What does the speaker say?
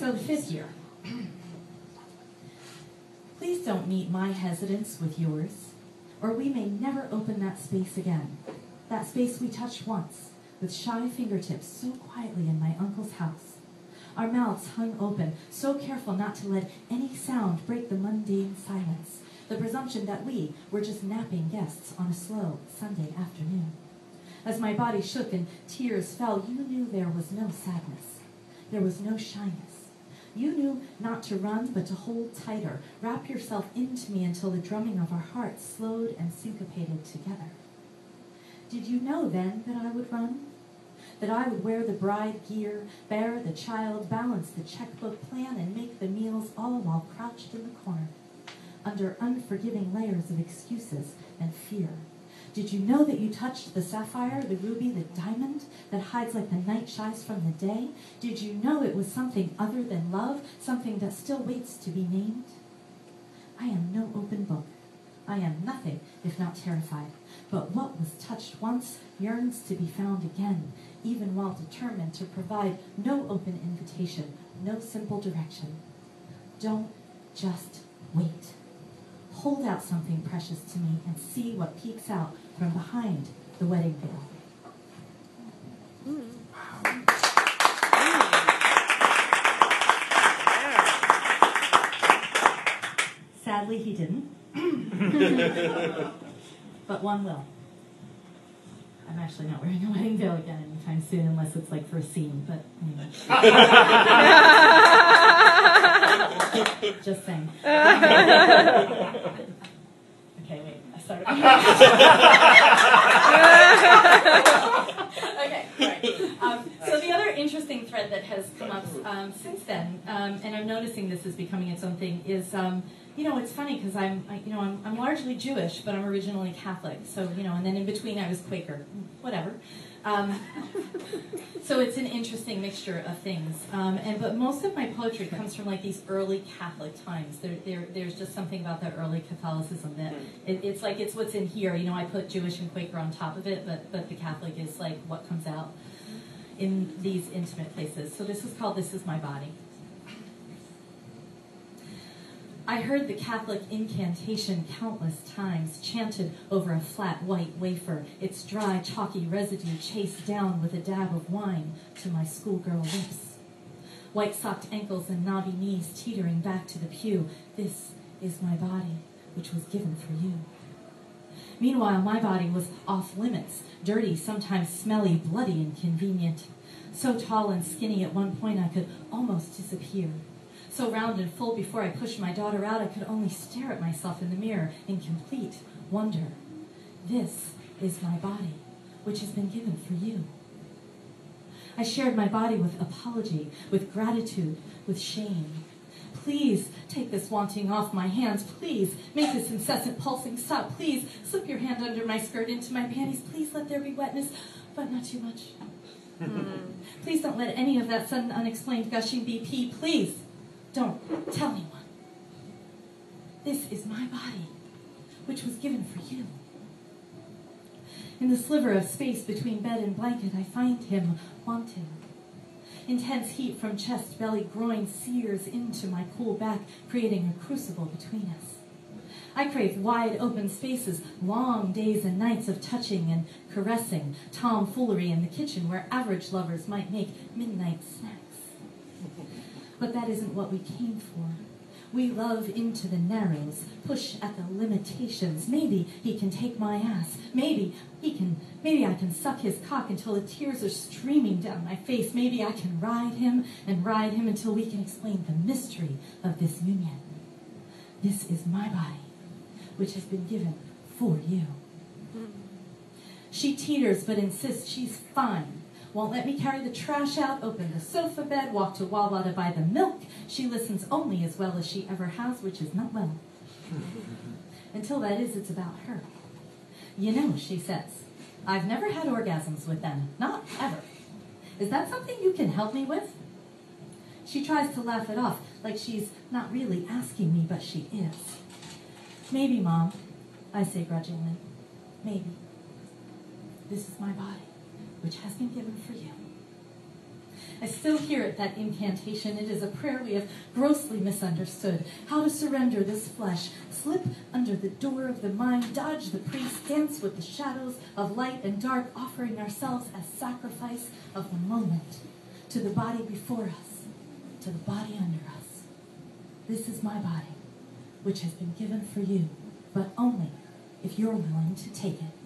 So the fifth year. Please don't meet my hesitance with yours, or we may never open that space again. That space we touched once, with shy fingertips so quietly in my uncle's house. Our mouths hung open, so careful not to let any sound break the mundane silence, the presumption that we were just napping guests on a slow Sunday afternoon. As my body shook and tears fell, you knew there was no sadness. There was no shyness. You knew not to run, but to hold tighter, wrap yourself into me until the drumming of our hearts slowed and syncopated together. Did you know then that I would run? That I would wear the bride gear, bear the child, balance the checkbook, plan and make the meals, all while crouched in the corner, under unforgiving layers of excuses and fear? Did you know that you touched the sapphire, the ruby, the diamond that hides like the night shies from the day? Did you know it was something other than love, something that still waits to be named? I am no open book. I am nothing if not terrified. But what was touched once yearns to be found again, even while determined to provide no open invitation, no simple direction. Don't just wait. Hold out something precious to me and see what peeks out from behind the wedding veil. Sadly, he didn't. But one will. I'm actually not wearing a wedding veil again anytime soon, unless it's like for a scene, but anyway. Just saying. Okay, wait, I started. Okay, right. So the other interesting thread that has come up since then, and I'm noticing this is becoming its own thing, is it's funny because I'm largely Jewish, but I'm originally Catholic. So and then in between I was Quaker, whatever. So it's an interesting mixture of things. But most of my poetry comes from like these early Catholic times. There's just something about the early Catholicism that it's like it's what's in here. I put Jewish and Quaker on top of it, but the Catholic is like what comes out in these intimate places. So this is called "This Is My Body." I heard the Catholic incantation countless times, chanted over a flat white wafer, its dry, chalky residue chased down with a dab of wine to my schoolgirl lips. White-socked ankles and knobby knees teetering back to the pew. This is my body, which was given for you. Meanwhile, my body was off limits, dirty, sometimes smelly, bloody, inconvenient. So tall and skinny at one point I could almost disappear. So round and full before I pushed my daughter out, I could only stare at myself in the mirror in complete wonder. This is my body, which has been given for you. I shared my body with apology, with gratitude, with shame. Please take this wanting off my hands. Please make this incessant pulsing stop. Please slip your hand under my skirt into my panties. Please let there be wetness, but not too much. Please don't let any of that sudden unexplained gushing be pee. Please. Don't tell anyone. This is my body, which was given for you. In the sliver of space between bed and blanket, I find him wanting. Intense heat from chest, belly, groin sears into my cool back, creating a crucible between us. I crave wide open spaces, long days and nights of touching and caressing, tomfoolery in the kitchen where average lovers might make midnight snacks. But that isn't what we came for. We love into the narrows, push at the limitations. Maybe he can take my ass. Maybe I can suck his cock until the tears are streaming down my face. Maybe I can ride him until we can explain the mystery of this union. This is my body, which has been given for you. She teeters but insists she's fine. Won't let me carry the trash out, open the sofa bed, walk to Wawa to buy the milk. She listens only as well as she ever has, which is not well. Until that is, it's about her. She says, I've never had orgasms with them, not ever. Is that something you can help me with? She tries to laugh it off, like she's not really asking me, but she is. Maybe, Mom, I say grudgingly. Maybe. This is my body, which has been given for you. I still hear it, that incantation. It is a prayer we have grossly misunderstood. How to surrender this flesh, slip under the door of the mind, dodge the priest, dance with the shadows of light and dark, offering ourselves as sacrifice of the moment to the body before us, to the body under us. This is my body, which has been given for you, but only if you're willing to take it.